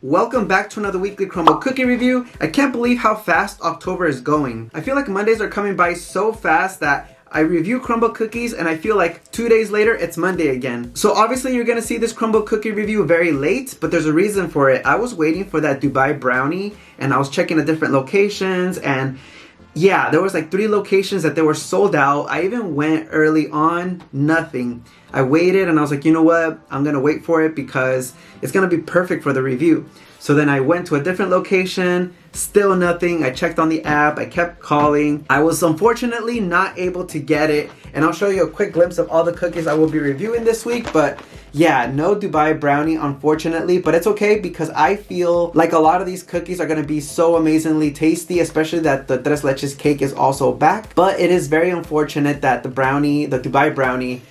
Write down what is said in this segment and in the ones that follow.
Welcome back to another weekly Crumbl Cookie review. I can't believe how fast October is going. I feel like Mondays are coming by so fast that I review Crumbl Cookies and I feel like 2 days later it's Monday again. So obviously you're gonna see this Crumbl Cookie review very late, but there's a reason for it. I was waiting for that Dubai Brownie and I was checking the different locations, and yeah, there was like 3 locations that they were sold out. I even went early on, nothing. I waited and I was like, you know what? I'm gonna wait for it because it's gonna be perfect for the review. So then I went to a different location, still nothing. I checked on the app, I kept calling. I was unfortunately not able to get it, and I'll show you a quick glimpse of all the cookies I will be reviewing this week. But yeah, no Dubai Brownie unfortunately, but it's okay because I feel like a lot of these cookies are gonna be so amazingly tasty, especially that the Tres Leches Cake is also back. But it is very unfortunate that the Dubai Brownie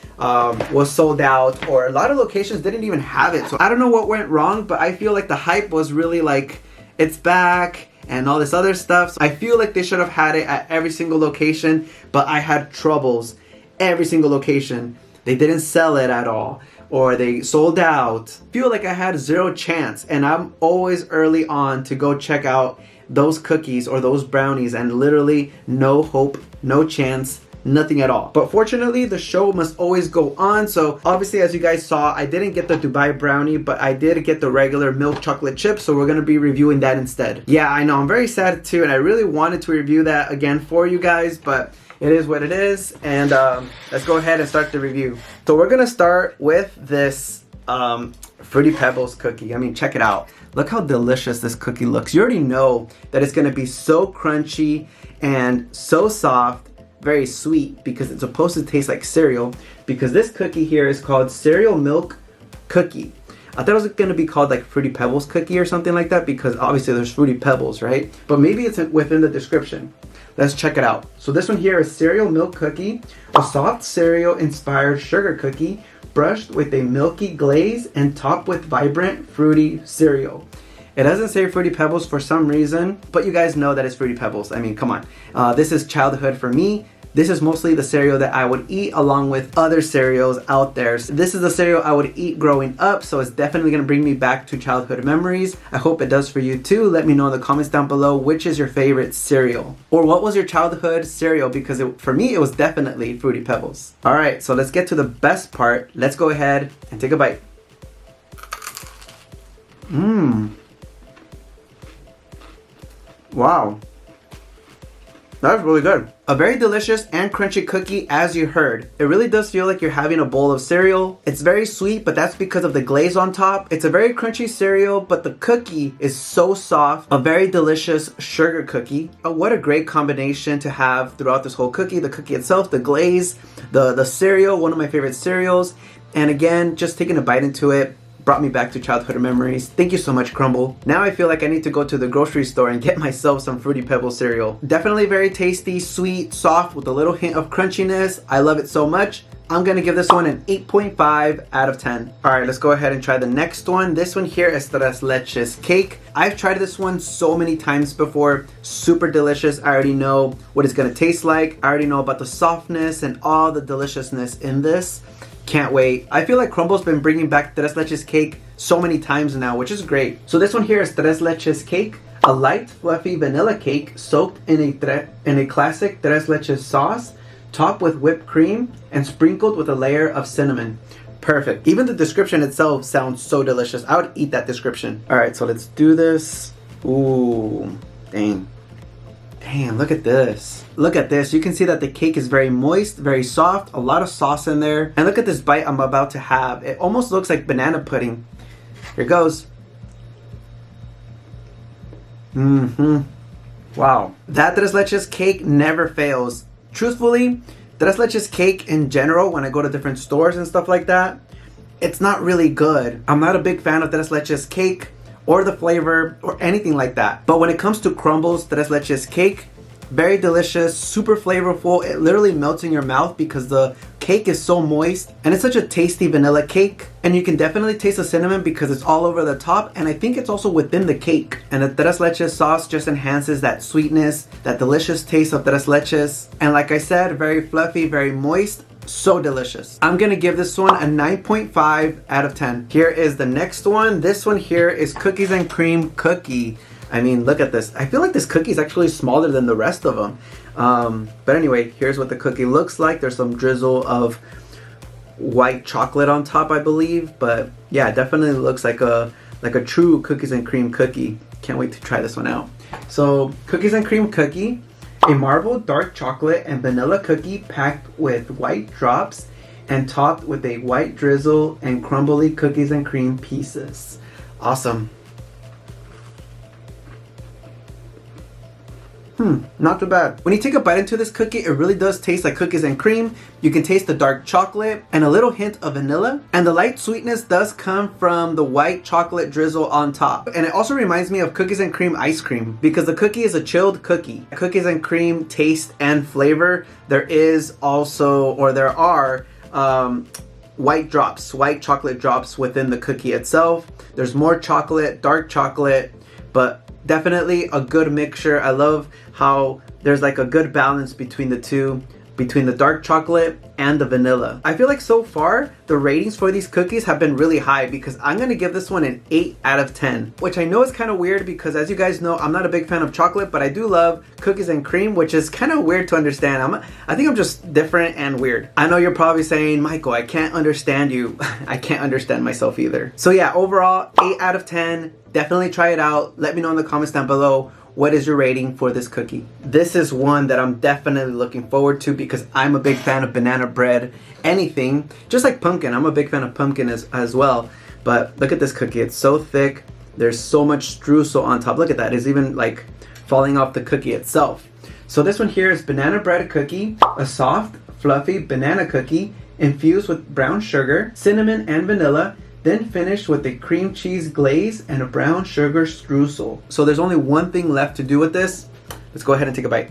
was sold out, or a lot of locations didn't even have it. So I don't know what went wrong, but I feel like the hype was really like, it's back and all this other stuff. So I feel like they should have had it at every single location, but I had troubles every single location. They didn't sell it at all, or they sold out. I feel like I had zero chance, and I'm always early on to go check out those cookies or those brownies, and literally no hope, no chance, nothing at all. But fortunately, the show must always go on. So obviously, as you guys saw, I didn't get the Dubai Brownie, but I did get the regular milk chocolate chip. So we're gonna be reviewing that instead. Yeah, I know, I'm very sad too, and I really wanted to review that again for you guys, but it is what it is. And let's go ahead and start the review. So we're gonna start with this Fruity Pebbles cookie. I mean, check it out. Look how delicious this cookie looks. You already know that it's gonna be so crunchy and so soft, very sweet, because it's supposed to taste like cereal, because this cookie here is called cereal milk cookie. I thought it was gonna be called like Fruity Pebbles cookie or something like that, because obviously there's Fruity Pebbles, right? But maybe it's within the description. Let's check it out. So this one here is cereal milk cookie, a soft cereal inspired sugar cookie brushed with a milky glaze and topped with vibrant fruity cereal. It doesn't say Fruity Pebbles for some reason, but you guys know that it's Fruity Pebbles. I mean, come on. This is childhood for me. This is mostly the cereal that I would eat along with other cereals out there. So this is the cereal I would eat growing up, so it's definitely gonna bring me back to childhood memories. I hope it does for you too. Let me know in the comments down below which is your favorite cereal, or what was your childhood cereal, because for me it was definitely Fruity Pebbles. All right, so let's get to the best part. Let's go ahead and take a bite. Wow, that's really good. A very delicious and crunchy cookie, as you heard. It really does feel like you're having a bowl of cereal. It's very sweet, but that's because of the glaze on top. It's a very crunchy cereal, but the cookie is so soft. A very delicious sugar cookie. Oh, what a great combination to have throughout this whole cookie. The cookie itself, the glaze, the cereal, one of my favorite cereals. And again, just taking a bite into it brought me back to childhood memories. Thank you so much, Crumbl. Now I feel like I need to go to the grocery store and get myself some Fruity Pebbles cereal. Definitely very tasty, sweet, soft, with a little hint of crunchiness. I love it so much. I'm gonna give this one an 8.5 out of 10. All right, let's go ahead and try the next one. This one here is Tres Leches Cake. I've tried this one so many times before. Super delicious. I already know what it's gonna taste like. I already know about the softness and all the deliciousness in this. Can't wait. I feel like Crumbl's been bringing back Tres Leches Cake so many times now, which is great. So this one here is Tres Leches Cake, a light, fluffy vanilla cake soaked in a classic Tres Leches sauce, topped with whipped cream and sprinkled with a layer of cinnamon. Perfect. Even the description itself sounds so delicious. I would eat that description. All right, so let's do this. Ooh, dang. Damn, look at this. Look at this. You can see that the cake is very moist, very soft, a lot of sauce in there. And look at this bite I'm about to have. It almost looks like banana pudding. Here goes. Wow. That Tres Leches Cake never fails. Truthfully, Tres Leches Cake in general, when I go to different stores and stuff like that, it's not really good. I'm not a big fan of Tres Leches Cake or the flavor or anything like that. But when it comes to Crumbl's Tres Leches Cake, very delicious, super flavorful. It literally melts in your mouth because the cake is so moist, and it's such a tasty vanilla cake. And you can definitely taste the cinnamon because it's all over the top, and I think it's also within the cake. And the Tres Leches sauce just enhances that sweetness, that delicious taste of Tres Leches. And like I said, very fluffy, very moist. So delicious. I'm gonna give this one a 9.5 out of 10. Here is the next one. This one here is cookies and cream cookie. I mean, look at this. I feel like this cookie is actually smaller than the rest of them. But anyway, here's what the cookie looks like. There's some drizzle of white chocolate on top, I believe. But yeah, it definitely looks like a true cookies and cream cookie. Can't wait to try this one out. So, cookies and cream cookie, a marble dark chocolate and vanilla cookie packed with white drops and topped with a white drizzle and crumbly cookies and cream pieces. Awesome. Not too bad. When you take a bite into this cookie, it really does taste like cookies and cream. You can taste the dark chocolate and a little hint of vanilla. And the light sweetness does come from the white chocolate drizzle on top. And it also reminds me of cookies and cream ice cream because the cookie is a chilled cookie. Cookies and cream taste and flavor. There are white chocolate drops within the cookie itself. There's more chocolate, dark chocolate, but definitely a good mixture. I love how there's like a good balance between the two, between the dark chocolate and the vanilla. I feel like so far the ratings for these cookies have been really high because I'm gonna give this one an 8 out of 10, which I know is kind of weird because as you guys know, I'm not a big fan of chocolate, but I do love cookies and cream, which is kind of weird to understand. I think I'm just different and weird. I know you're probably saying, Michael, I can't understand you. I can't understand myself either. So yeah, overall 8 out of 10. Definitely try it out. Let me know in the comments down below. What is your rating for this cookie? This is one that I'm definitely looking forward to because I'm a big fan of banana bread. Anything, just like pumpkin. I'm a big fan of pumpkin as well. But look at this cookie. It's so thick. There's so much streusel on top. Look at that. It's even like falling off the cookie itself. So this one here is banana bread cookie, a soft, fluffy banana cookie infused with brown sugar, cinnamon, and vanilla, then finished with a cream cheese glaze and a brown sugar streusel. So there's only one thing left to do with this. Let's go ahead and take a bite.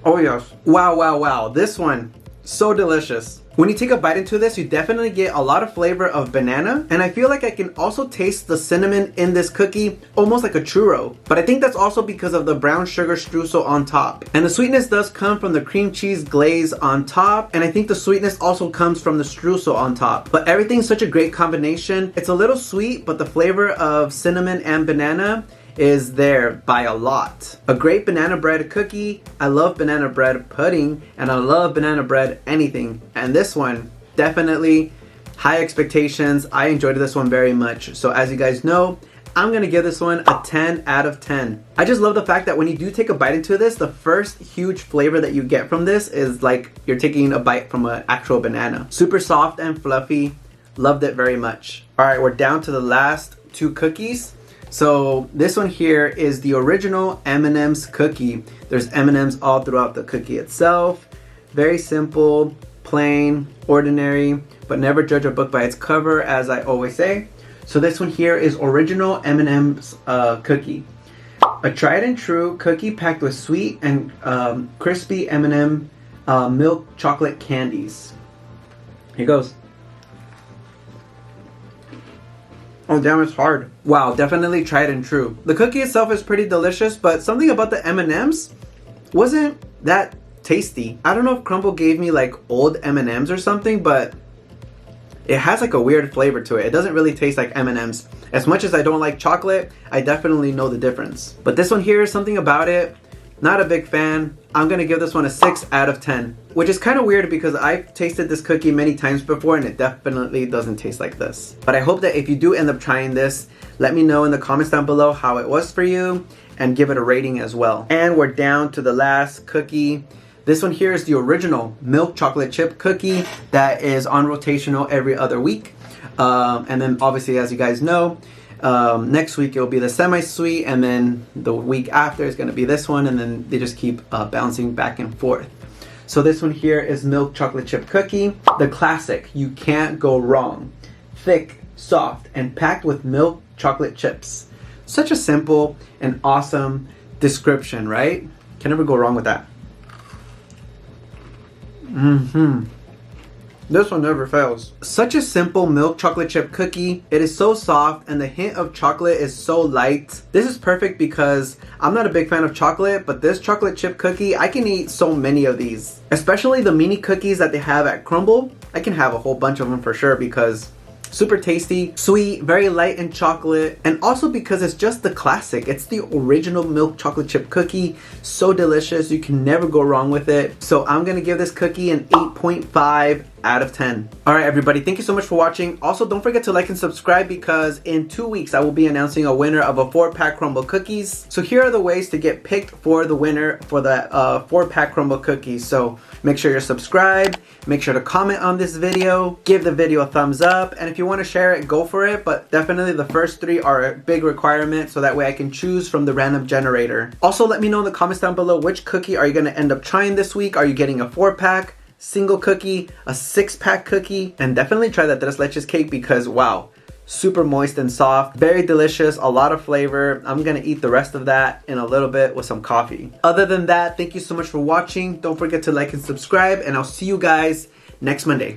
Oh yes. Wow, wow, wow. This one, so delicious. When you take a bite into this, you definitely get a lot of flavor of banana, and I feel like I can also taste the cinnamon in this cookie, almost like a churro. But I think that's also because of the brown sugar streusel on top. And the sweetness does come from the cream cheese glaze on top, and I think the sweetness also comes from the streusel on top. But everything's such a great combination. It's a little sweet, but the flavor of cinnamon and banana is there by a lot. A great banana bread cookie. I love banana bread pudding and I love banana bread anything. And this one, definitely high expectations. I enjoyed this one very much. So as you guys know, I'm gonna give this one a 10 out of 10. I just love the fact that when you do take a bite into this, the first huge flavor that you get from this is like you're taking a bite from an actual banana. Super soft and fluffy. Loved it very much. All right, we're down to the last two cookies. So this one here is the original M&M's cookie. There's M&M's all throughout the cookie itself. Very simple, plain, ordinary, but never judge a book by its cover, as I always say. So this one here is original M&M's cookie. A tried and true cookie packed with sweet and crispy M&M milk chocolate candies. Here goes. Oh damn, it's hard. Wow, definitely tried and true. The cookie itself is pretty delicious, but something about the M&Ms wasn't that tasty. I don't know if Crumbl gave me like old M&Ms or something, but it has like a weird flavor to it. It doesn't really taste like M&Ms. As much as I don't like chocolate, I definitely know the difference. But this one here, something about it, not a big fan. I'm gonna give this one a 6 out of 10, which is kind of weird because I've tasted this cookie many times before and it definitely doesn't taste like this. But I hope that if you do end up trying this, let me know in the comments down below how it was for you and give it a rating as well. And we're down to the last cookie. This one here is the original milk chocolate chip cookie that is on rotational every other week. And then obviously, as you guys know, next week it'll be the semi-sweet, and then the week after is going to be this one, and then they just keep bouncing back and forth. So this one here is milk chocolate chip cookie, the classic. You can't go wrong. Thick, soft, and packed with milk chocolate chips. Such a simple and awesome description, right? Can never go wrong with that. This one never fails. Such a simple milk chocolate chip cookie. It is so soft and the hint of chocolate is so light. This is perfect because I'm not a big fan of chocolate, but this chocolate chip cookie, I can eat so many of these. Especially the mini cookies that they have at Crumbl. I can have a whole bunch of them for sure because super tasty, sweet, very light in chocolate, and also because it's just the classic. It's the original milk chocolate chip cookie. So delicious, you can never go wrong with it. So I'm gonna give this cookie an 8.5 out of 10. Alright everybody, thank you so much for watching. Also, don't forget to like and subscribe because in 2 weeks I will be announcing a winner of a 4-pack Crumbl Cookies. So here are the ways to get picked for the winner for the 4-pack Crumbl Cookies. So make sure you're subscribed, make sure to comment on this video, give the video a thumbs up, and if you want to share it, go for it, but definitely the first 3 are a big requirement so that way I can choose from the random generator. Also, let me know in the comments down below which cookie are you going to end up trying this week. Are you getting a 4-pack? Single cookie, a 6-pack cookie, and definitely try that Leches Cake because wow, super moist and soft, very delicious, a lot of flavor. I'm gonna eat the rest of that in a little bit with some coffee. Other than that, thank you so much for watching. Don't forget to like and subscribe, and I'll see you guys next Monday.